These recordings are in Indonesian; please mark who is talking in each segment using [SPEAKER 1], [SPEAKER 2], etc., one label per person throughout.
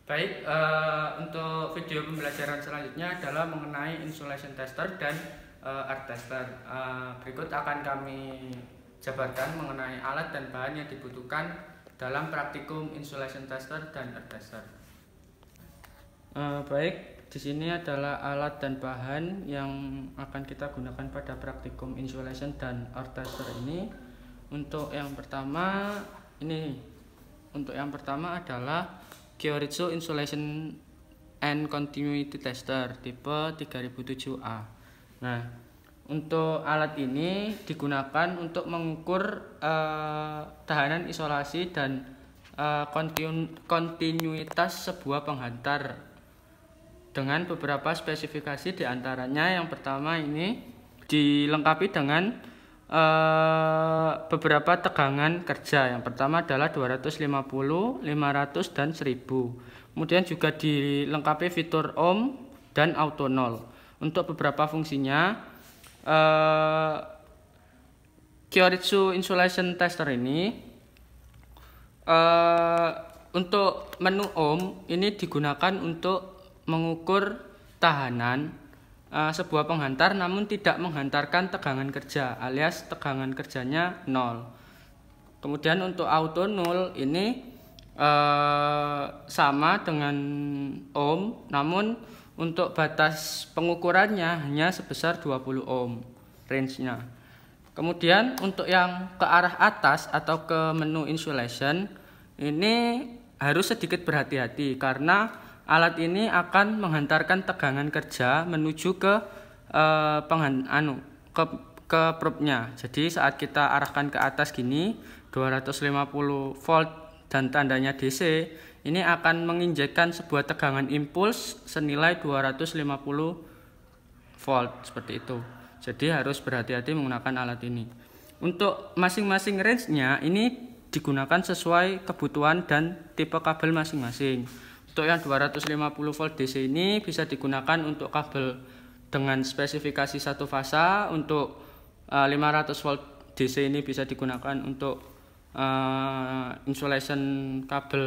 [SPEAKER 1] Baik, untuk video pembelajaran selanjutnya adalah mengenai insulation tester dan earth tester. Berikut akan kami jabarkan mengenai alat dan bahan yang dibutuhkan dalam praktikum insulation tester dan earth tester. Baik, di sini adalah alat dan bahan yang akan kita gunakan pada praktikum insulation dan earth tester ini. Untuk yang pertama adalah Kyoritsu Insulation and Continuity Tester tipe 3007A. Nah, untuk alat ini digunakan untuk mengukur tahanan isolasi dan kontinuitas sebuah penghantar dengan beberapa spesifikasi, diantaranya yang pertama ini dilengkapi dengan beberapa tegangan kerja. Yang pertama adalah 250, 500 dan 1000. Kemudian juga dilengkapi fitur ohm dan auto nol. Untuk beberapa fungsinya, Kyoritsu Insulation Tester ini untuk menu ohm ini digunakan untuk mengukur tahanan sebuah penghantar namun tidak menghantarkan tegangan kerja, alias tegangan kerjanya 0. Kemudian untuk auto nol ini sama dengan ohm, namun untuk batas pengukurannya hanya sebesar 20 ohm range-nya. Kemudian untuk yang ke arah atas atau ke menu insulation ini harus sedikit berhati-hati karena alat ini akan menghantarkan tegangan kerja menuju ke probe-nya. Jadi saat kita arahkan ke atas gini 250 volt dan tandanya DC, ini akan menginjekkan sebuah tegangan impuls senilai 250 volt seperti itu. Jadi harus berhati-hati menggunakan alat ini. Untuk masing-masing range-nya ini digunakan sesuai kebutuhan dan tipe kabel masing-masing. Untuk yang 250 volt DC ini bisa digunakan untuk kabel dengan spesifikasi satu fasa. Untuk 500 volt DC ini bisa digunakan untuk insulation kabel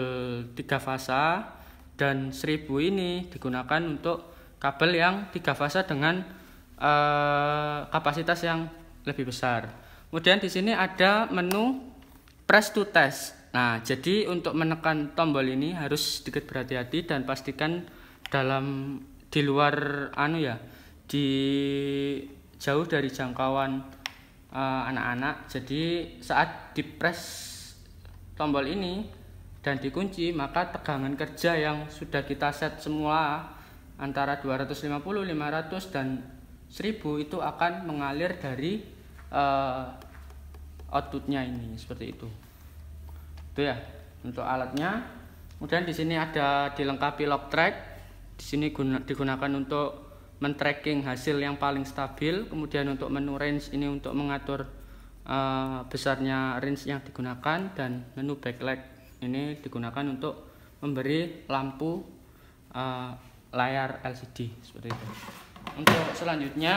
[SPEAKER 1] 3 fasa, dan 1000 ini digunakan untuk kabel yang 3 fasa dengan kapasitas yang lebih besar. Kemudian di sini ada menu press to test. Nah, jadi untuk menekan tombol ini harus sedikit berhati-hati dan pastikan di luar jauh dari jangkauan anak-anak. Jadi saat dipres tombol ini dan dikunci, maka tegangan kerja yang sudah kita set semula antara 250, 500 dan 1000 itu akan mengalir dari outputnya ini seperti itu. Itu ya untuk alatnya. Kemudian di sini ada dilengkapi log track. Di sini digunakan untuk men-tracking hasil yang paling stabil. Kemudian untuk menu range ini untuk mengatur besarnya range yang digunakan, dan menu backlight ini digunakan untuk memberi lampu layar LCD seperti itu. Untuk selanjutnya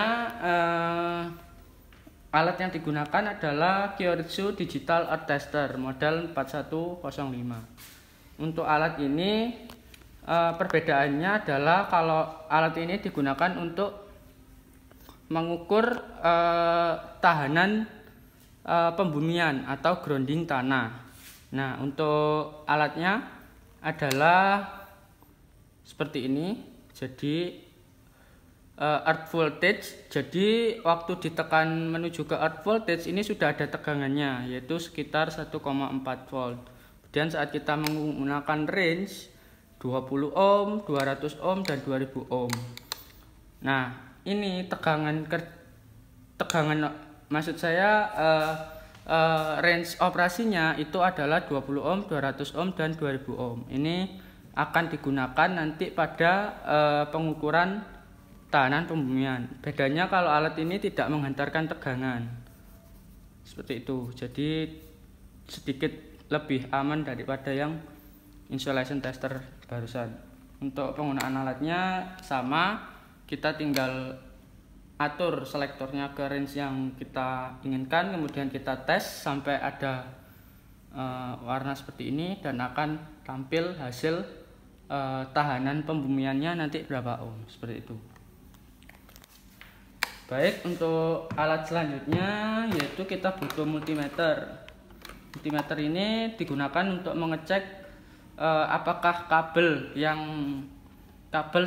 [SPEAKER 1] alat yang digunakan adalah Kyoritsu Digital Earth Tester model 4105. Untuk alat ini perbedaannya adalah kalau alat ini digunakan untuk mengukur tahanan pembumian atau grounding tanah. Nah, untuk alatnya adalah seperti ini. Jadi earth voltage, jadi waktu ditekan menuju ke earth voltage ini sudah ada tegangannya, yaitu sekitar 1,4 volt. Kemudian saat kita menggunakan range 20 ohm, 200 ohm dan 2000 ohm. Nah, ini maksud saya range operasinya itu adalah 20 ohm, 200 ohm dan 2000 ohm. Ini akan digunakan nanti pada pengukuran tahanan pembumian. Bedanya kalau alat ini tidak menghantarkan tegangan seperti itu, jadi sedikit lebih aman daripada yang insulation tester barusan. Untuk penggunaan alatnya sama, kita tinggal atur selektornya ke range yang kita inginkan, kemudian kita tes sampai ada warna seperti ini dan akan tampil hasil tahanan pembumiannya nanti berapa ohm, seperti itu. Baik, untuk alat selanjutnya yaitu kita butuh multimeter. Multimeter ini digunakan untuk mengecek apakah kabel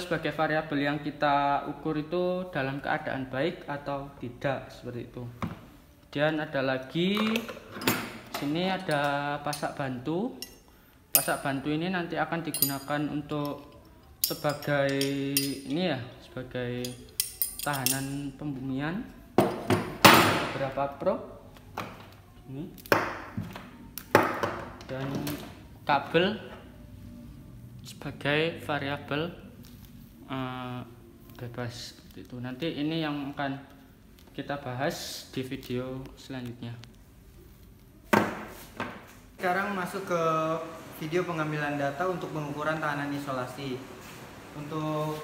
[SPEAKER 1] sebagai variabel yang kita ukur itu dalam keadaan baik atau tidak, seperti itu. Kemudian ada lagi sini ada pasak bantu. Pasak bantu ini nanti akan digunakan untuk sebagai tahanan pembumian. Beberapa probe ini dan kabel sebagai variabel bebas itu. Nanti ini yang akan kita bahas di video selanjutnya.
[SPEAKER 2] Sekarang masuk ke video pengambilan data untuk pengukuran tahanan isolasi. Untuk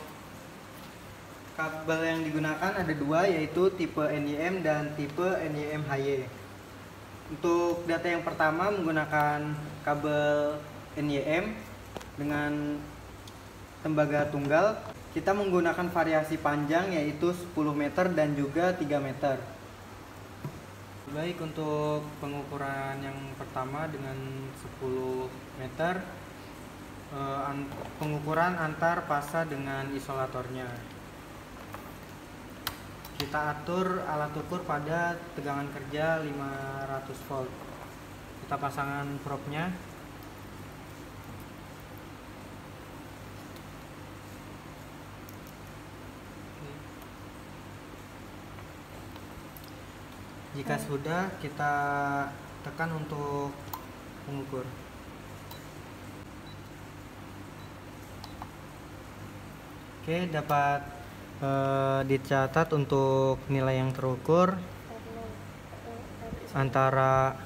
[SPEAKER 2] kabel yang digunakan ada dua, yaitu tipe NIM dan tipe NIM HY. Untuk data yang pertama menggunakan kabel NIM dengan tembaga tunggal. Kita menggunakan variasi panjang yaitu 10 meter dan juga 3 meter. Baik, untuk pengukuran yang pertama dengan 10 meter, pengukuran antar fasa dengan isolatornya. Kita atur alat ukur pada tegangan kerja 500 volt. Kita pasangkan probe-nya. Jika sudah, kita tekan untuk mengukur. Oke, dapat dicatat untuk nilai yang terukur antara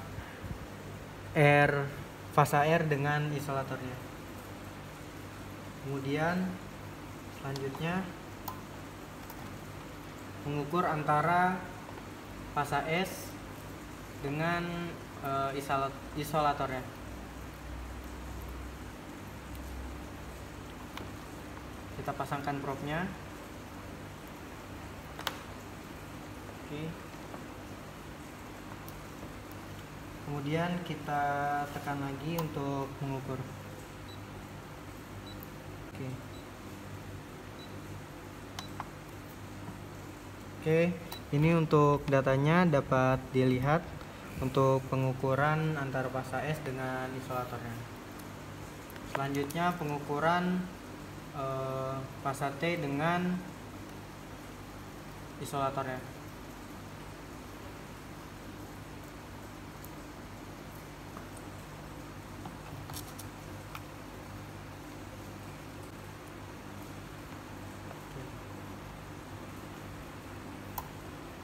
[SPEAKER 2] fasa R dengan isolatornya. Kemudian selanjutnya mengukur antara fasa S dengan isolatornya. Kita pasangkan probe-nya. Oke. Kemudian kita tekan lagi untuk mengukur. Oke. Oke, ini untuk datanya dapat dilihat untuk pengukuran antara fasa S dengan isolatornya. Selanjutnya pengukuran fasa T dengan isolatornya.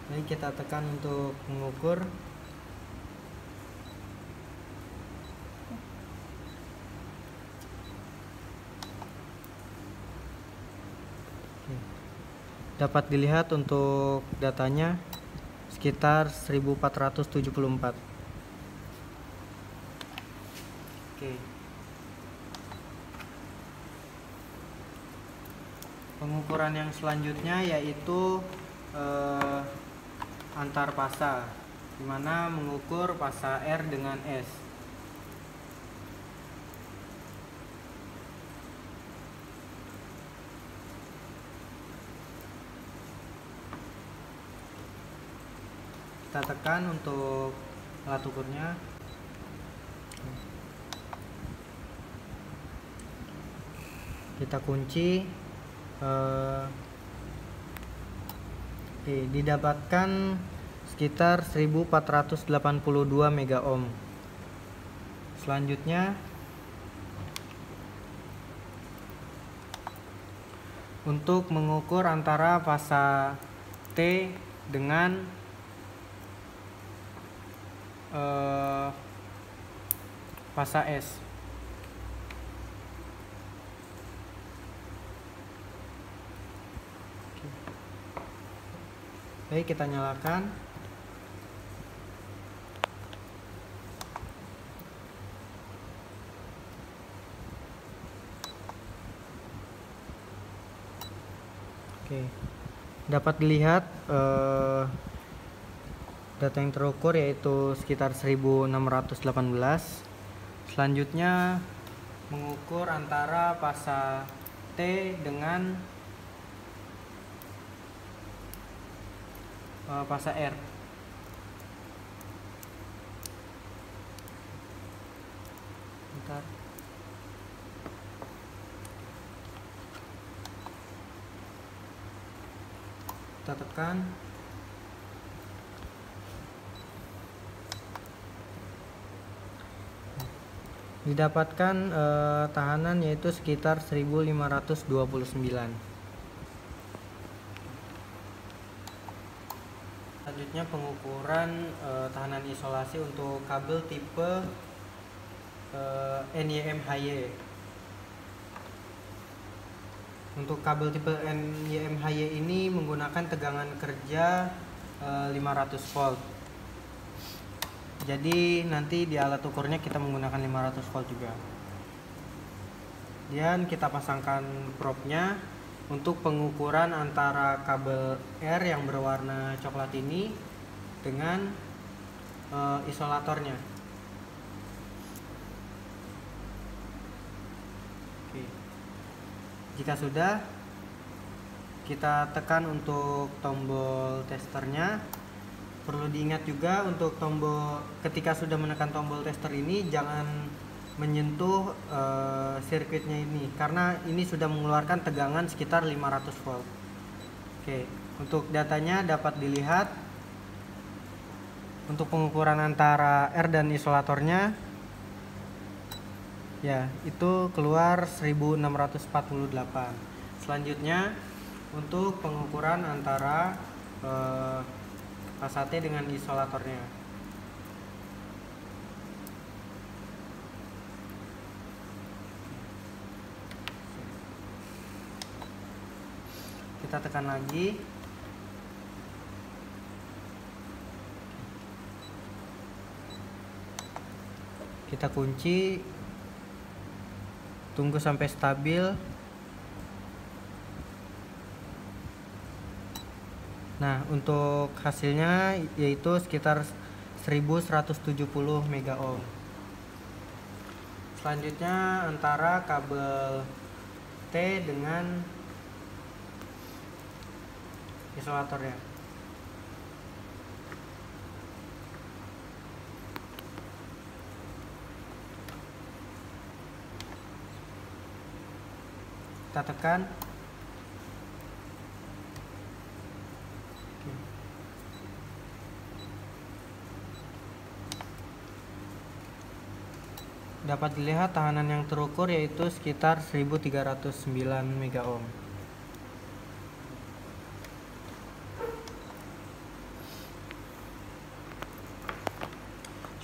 [SPEAKER 2] Jadi kita tekan untuk mengukur. Dapat dilihat untuk datanya sekitar 1474. Oke. Pengukuran yang selanjutnya yaitu antar fasa, dimana mengukur fasa R dengan S. Kita tekan untuk alat ukurnya. Kita kunci. Didapatkan sekitar 1482 mega ohm. Selanjutnya untuk mengukur antara fasa T dengan fasa S. Baik, kita nyalakan. Oke, dapat dilihat data yang terukur yaitu sekitar 1618. Selanjutnya mengukur antara fasa T dengan fasa R. Bentar. Kita tekan. Didapatkan tahanan yaitu sekitar 1529. Selanjutnya pengukuran tahanan isolasi untuk kabel tipe NYMHY. Untuk kabel tipe NYMHY ini menggunakan tegangan kerja 500 volt. Jadi nanti di alat ukurnya kita menggunakan 500 volt juga. Dan kita pasangkan probe-nya untuk pengukuran antara kabel R yang berwarna coklat ini dengan isolatornya. Oke. Jika sudah, kita tekan untuk tombol testernya. Perlu diingat juga untuk tombol, ketika sudah menekan tombol tester ini jangan menyentuh sirkuitnya ini, karena ini sudah mengeluarkan tegangan sekitar 500 volt. Oke, untuk datanya dapat dilihat untuk pengukuran antara R dan isolatornya, ya itu keluar 1648. Selanjutnya untuk pengukuran antara fasa T dengan isolatornya. Kita tekan lagi. Kita kunci. Tunggu sampai stabil. Nah, untuk hasilnya yaitu sekitar 1170 mega ohm. Selanjutnya antara kabel T dengan isolatornya. Kita tekan. Dapat dilihat tahanan yang terukur yaitu sekitar 1309 mega ohm.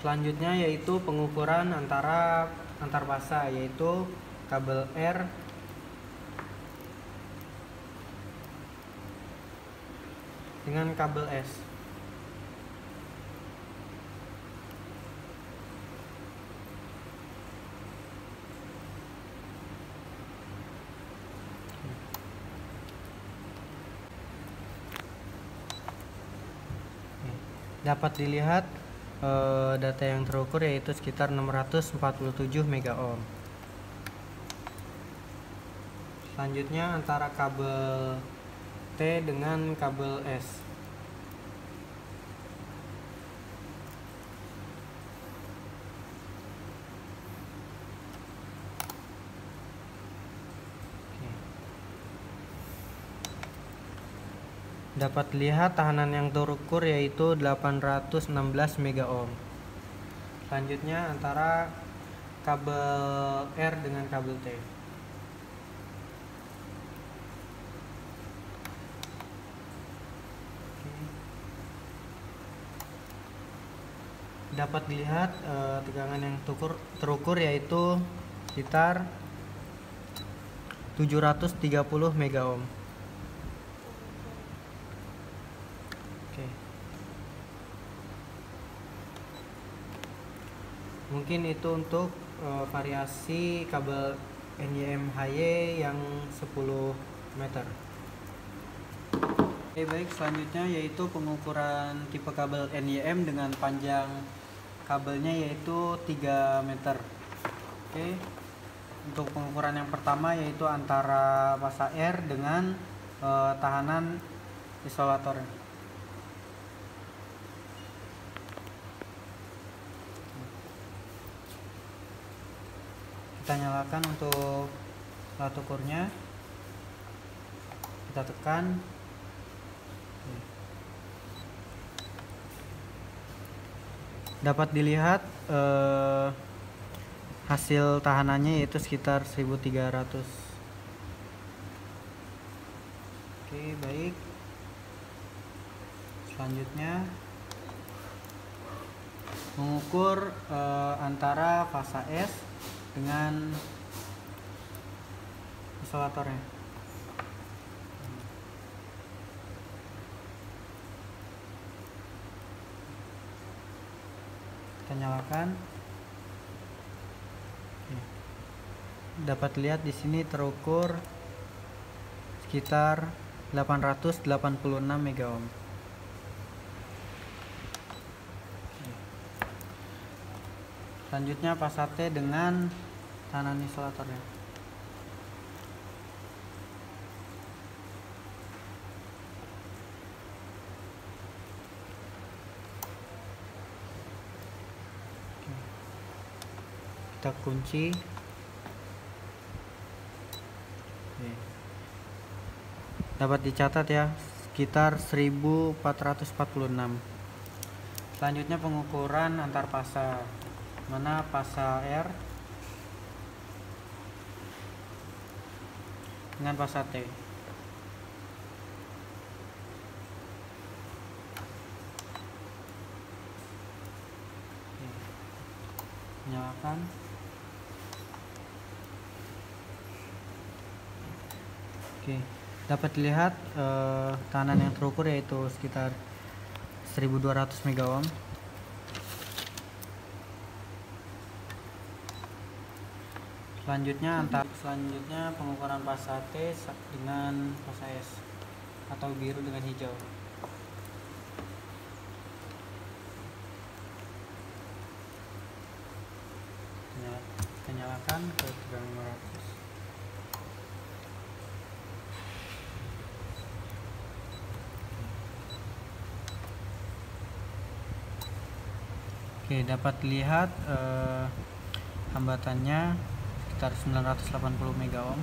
[SPEAKER 2] Selanjutnya yaitu pengukuran antar fasa, yaitu kabel R dengan kabel S. Dapat dilihat data yang terukur yaitu sekitar 647 mega ohm. Selanjutnya antara kabel T dengan kabel S. Dapat dilihat tahanan yang terukur yaitu 816 mega ohm. Selanjutnya antara kabel R dengan kabel T. Dapat dilihat tegangan yang terukur yaitu sekitar 730 mega ohm. Mungkin itu untuk variasi kabel NYMHY yang 10 meter. Oke, baik, selanjutnya yaitu pengukuran tipe kabel NIM dengan panjang kabelnya yaitu 3 meter. Oke, untuk pengukuran yang pertama yaitu antara pasa R dengan tahanan isolator. Kita nyalakan untuk alat ukurnya, kita tekan. Dapat dilihat hasil tahanannya yaitu sekitar 1300. Oke, baik. Selanjutnya mengukur antara fasa S dengan isolatornya. Kita nyalakan. Dapat lihat di sini terukur sekitar 886 megaohm. Selanjutnya pasa T dengan tahanan isolatornya. Kita kunci. Dapat dicatat ya, sekitar 1446. Selanjutnya pengukuran antar pasa, mana pasa R dengan pasa T. Nyalakan. Oke, dapat dilihat tahanan yang terukur yaitu sekitar 1200 megaohm. Selanjutnya pengukuran pasa T dengan pasa S atau biru dengan hijau. Kita nyalakan ke 3500. Oke, dapat lihat hambatannya sekitar 980 megaohm.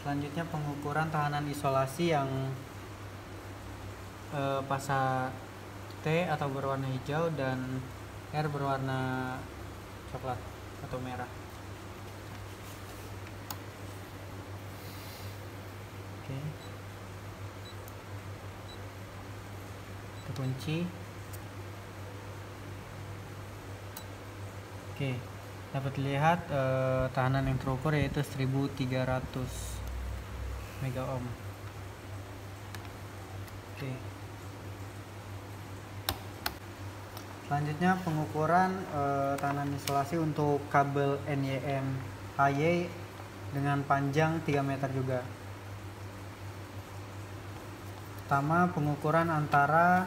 [SPEAKER 2] Selanjutnya pengukuran tahanan isolasi yang pasa T atau berwarna hijau dan R berwarna coklat atau merah. Oke, kita kunci. Oke, dapat dilihat tahanan yang terukur yaitu 1300 mega ohm. Oke. Selanjutnya pengukuran tahanan isolasi untuk kabel NIM HY dengan panjang 3 meter juga. Pertama, pengukuran antara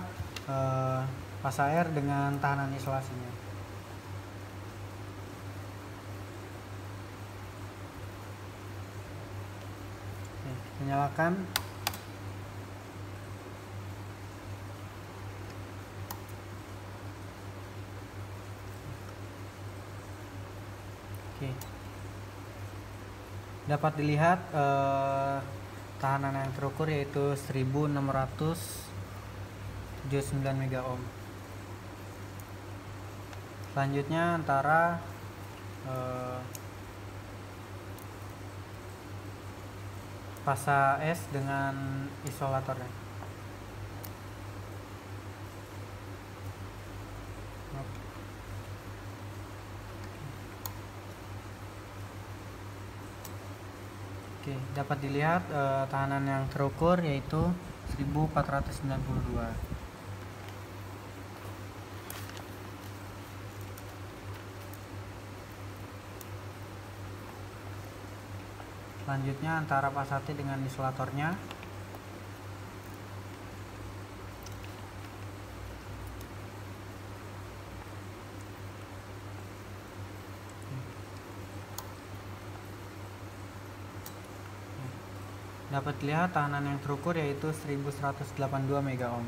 [SPEAKER 2] pasa R dengan tahanan isolasinya. Menyalakan. Oke. Dapat dilihat tahanan yang terukur yaitu 1679 mega ohm. Selanjutnya antara pasa S dengan isolatornya. Oke, dapat dilihat tahanan yang terukur yaitu 1492. Selanjutnya antara pasa T dengan isolatornya. Dapat dilihat tahanan yang terukur yaitu 1182 megaohm.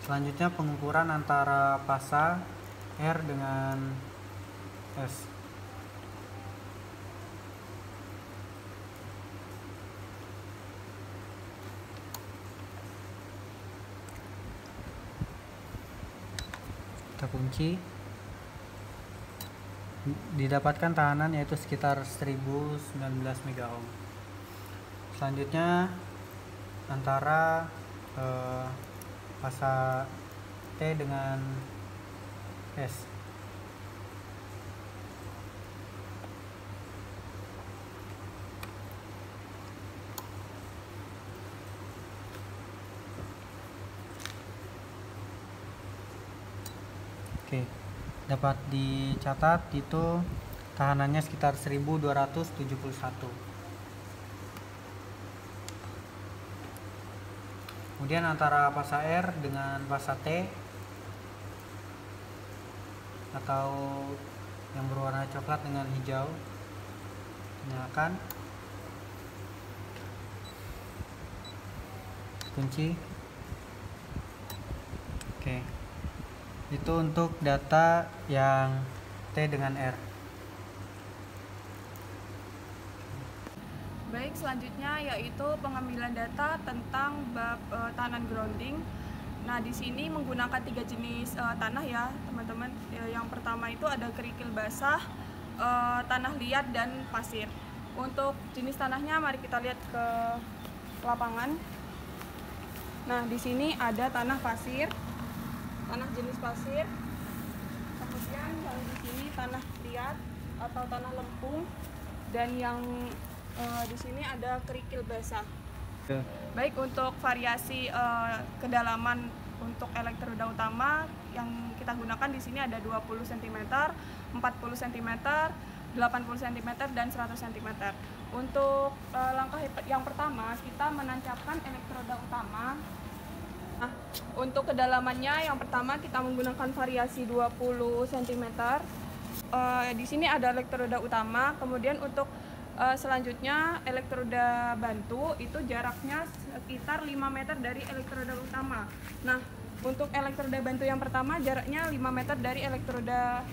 [SPEAKER 2] Selanjutnya pengukuran antara pasa R dengan S. Kita kunci. Didapatkan tahanan yaitu sekitar 1019 megaohm. Selanjutnya antara pasa T dengan S. Oke, dapat dicatat itu tahanannya sekitar 1271. Kemudian antara pasa R dengan pasa T atau yang berwarna coklat dengan hijau, nyalakan, kunci. Oke, itu untuk data yang T dengan R.
[SPEAKER 3] Baik, selanjutnya yaitu pengambilan data tentang bab tahanan grounding. Nah, di sini menggunakan 3 jenis tanah ya, teman-teman. Yang pertama itu ada kerikil basah, tanah liat, dan pasir. Untuk jenis tanahnya, mari kita lihat ke lapangan. Nah, di sini ada tanah pasir, tanah jenis pasir. Kemudian kalau di sini tanah liat atau tanah lempung, dan yang di sini ada kerikil basah. Baik, untuk variasi kedalaman untuk elektroda utama yang kita gunakan di sini ada 20 cm, 40 cm, 80 cm, dan 100 cm. Untuk langkah yang pertama, kita menancapkan elektroda utama. Nah, untuk kedalamannya yang pertama kita menggunakan variasi 20 cm. Di sini ada elektroda utama, kemudian untuk selanjutnya elektroda bantu itu jaraknya sekitar 5 meter dari elektroda utama. Nah, untuk elektroda bantu yang pertama jaraknya 5 meter dari elektroda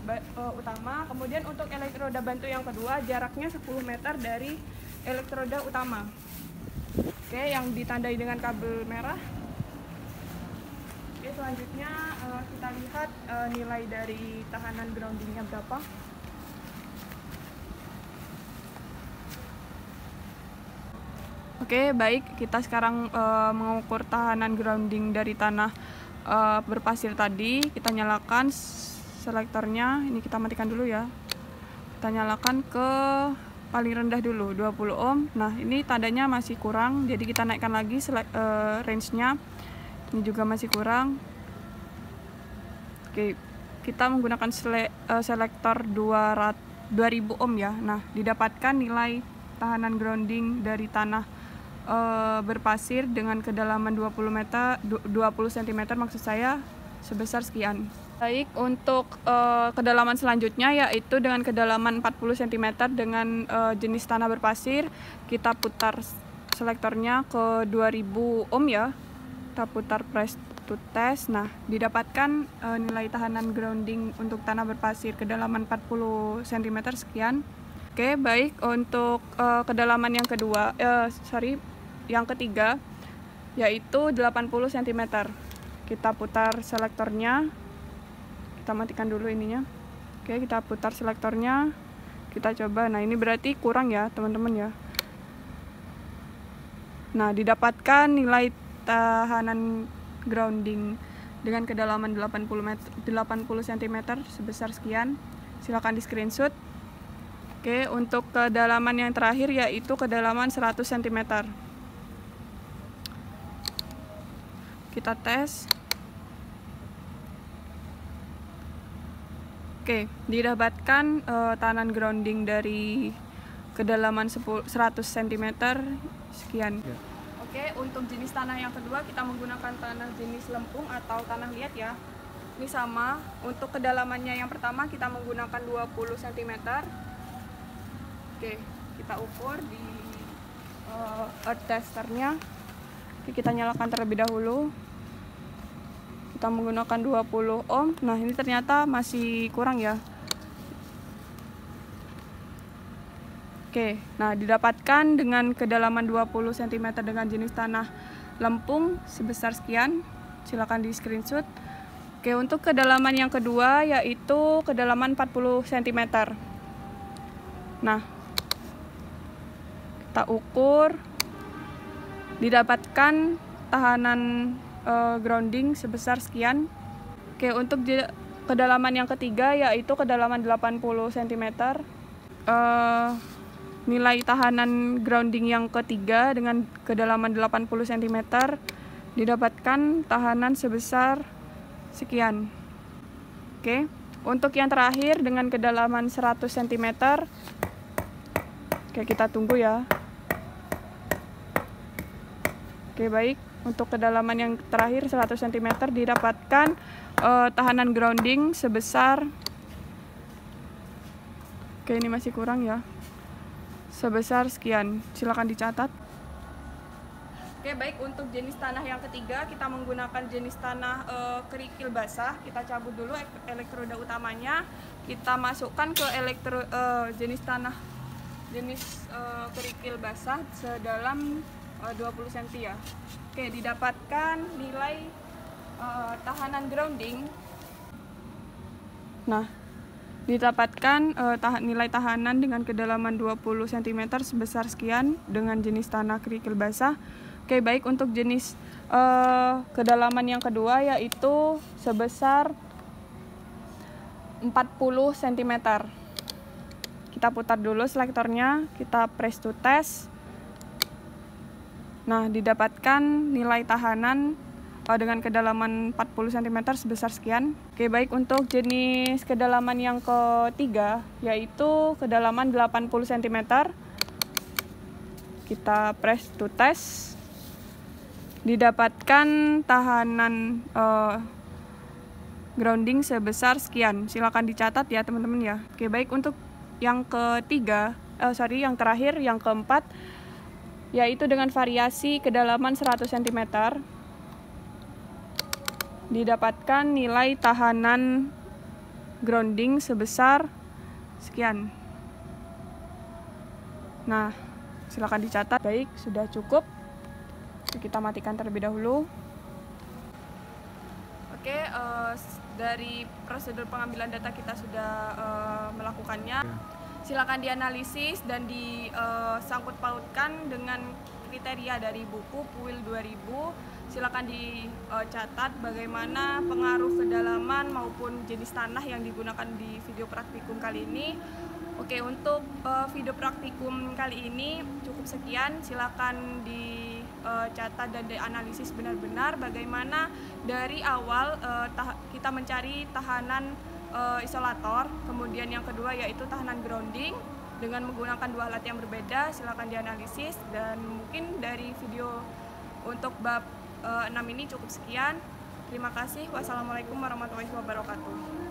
[SPEAKER 3] utama. Kemudian untuk elektroda bantu yang kedua jaraknya 10 meter dari elektroda utama. Oke, yang ditandai dengan kabel merah. Oke, selanjutnya kita lihat nilai dari tahanan groundingnya berapa. Oke, baik, kita sekarang mengukur tahanan grounding dari tanah berpasir tadi. Kita nyalakan selektornya, ini kita matikan dulu ya. Kita nyalakan ke paling rendah dulu, 20 ohm. Nah, ini tandanya masih kurang, jadi kita naikkan lagi range-nya. Ini juga masih kurang. Oke, kita menggunakan selektor 2000 ohm ya. Nah, didapatkan nilai tahanan grounding dari tanah berpasir dengan kedalaman 20 cm maksud saya sebesar sekian. Baik, untuk kedalaman selanjutnya yaitu dengan kedalaman 40 cm dengan jenis tanah berpasir, kita putar selektornya ke 2000 ohm ya. Kita putar press to test. Nah, didapatkan nilai tahanan grounding untuk tanah berpasir kedalaman 40 cm sekian. Oke, baik, untuk kedalaman yang kedua, yang ketiga yaitu 80 cm. Kita putar selektornya, kita matikan dulu ininya. Oke, kita putar selektornya, kita coba. Nah, ini berarti kurang ya teman-teman ya. Nah, didapatkan nilai tahanan grounding dengan kedalaman 80 cm sebesar sekian. Silakan di screenshot. Oke, untuk kedalaman yang terakhir yaitu kedalaman 100 cm. Kita tes. Oke, didapatkan tahanan grounding dari kedalaman 100 cm sekian. Oke, untuk jenis tanah yang kedua kita menggunakan tanah jenis lempung atau tanah liat ya. Ini sama, untuk kedalamannya yang pertama kita menggunakan 20 cm. Oke, kita ukur di earth testernya. Oke, kita nyalakan terlebih dahulu. Kita menggunakan 20 ohm. Nah, ini ternyata masih kurang ya. Oke, nah didapatkan dengan kedalaman 20 cm dengan jenis tanah lempung sebesar sekian. Silakan di screenshot. Oke, untuk kedalaman yang kedua yaitu kedalaman 40 cm. Nah, kita ukur. Didapatkan tahanan grounding sebesar sekian. Oke, untuk kedalaman yang ketiga yaitu kedalaman 80 cm. Nilai tahanan grounding yang ketiga dengan kedalaman 80 cm didapatkan tahanan sebesar sekian. Oke, untuk yang terakhir dengan kedalaman 100 cm. Oke, kita tunggu ya. Oke, baik. Untuk kedalaman yang terakhir 100 cm didapatkan tahanan grounding sebesar, oke ini masih kurang ya, sebesar sekian. Silakan dicatat. Oke, baik. Untuk jenis tanah yang ketiga kita menggunakan jenis tanah kerikil basah. Kita cabut dulu elektroda utamanya. Kita masukkan ke jenis tanah kerikil basah sedalam 20 cm ya. Oke, didapatkan nilai tahanan grounding. Nah, didapatkan nilai tahanan dengan kedalaman 20 cm sebesar sekian dengan jenis tanah kerikil basah. Oke, baik. Untuk jenis kedalaman yang kedua yaitu sebesar 40 cm. Kita putar dulu selektornya, kita press to test. Nah, didapatkan nilai tahanan dengan kedalaman 40 cm sebesar sekian. Oke, baik. Untuk jenis kedalaman yang ketiga yaitu kedalaman 80 cm. Kita press to test. Didapatkan tahanan grounding sebesar sekian. Silakan dicatat ya teman-teman ya. Oke, baik. Untuk yang yang terakhir, yang keempat yaitu dengan variasi kedalaman 100 cm didapatkan nilai tahanan grounding sebesar sekian. Nah, silakan dicatat. Baik, sudah cukup. Kita matikan terlebih dahulu. Oke, dari prosedur pengambilan data kita sudah melakukannya. Silakan dianalisis dan disangkut pautkan dengan kriteria dari buku PUIL 2000. Silakan dicatat bagaimana pengaruh kedalaman maupun jenis tanah yang digunakan di video praktikum kali ini. Oke, untuk video praktikum kali ini cukup sekian. Silakan dicatat dan dianalisis benar-benar bagaimana dari awal kita mencari tahanan isolator, kemudian yang kedua yaitu tahanan grounding dengan menggunakan dua alat yang berbeda. Silakan dianalisis, dan mungkin dari video untuk bab 6 ini cukup sekian. Terima kasih. Wassalamualaikum warahmatullahi wabarakatuh.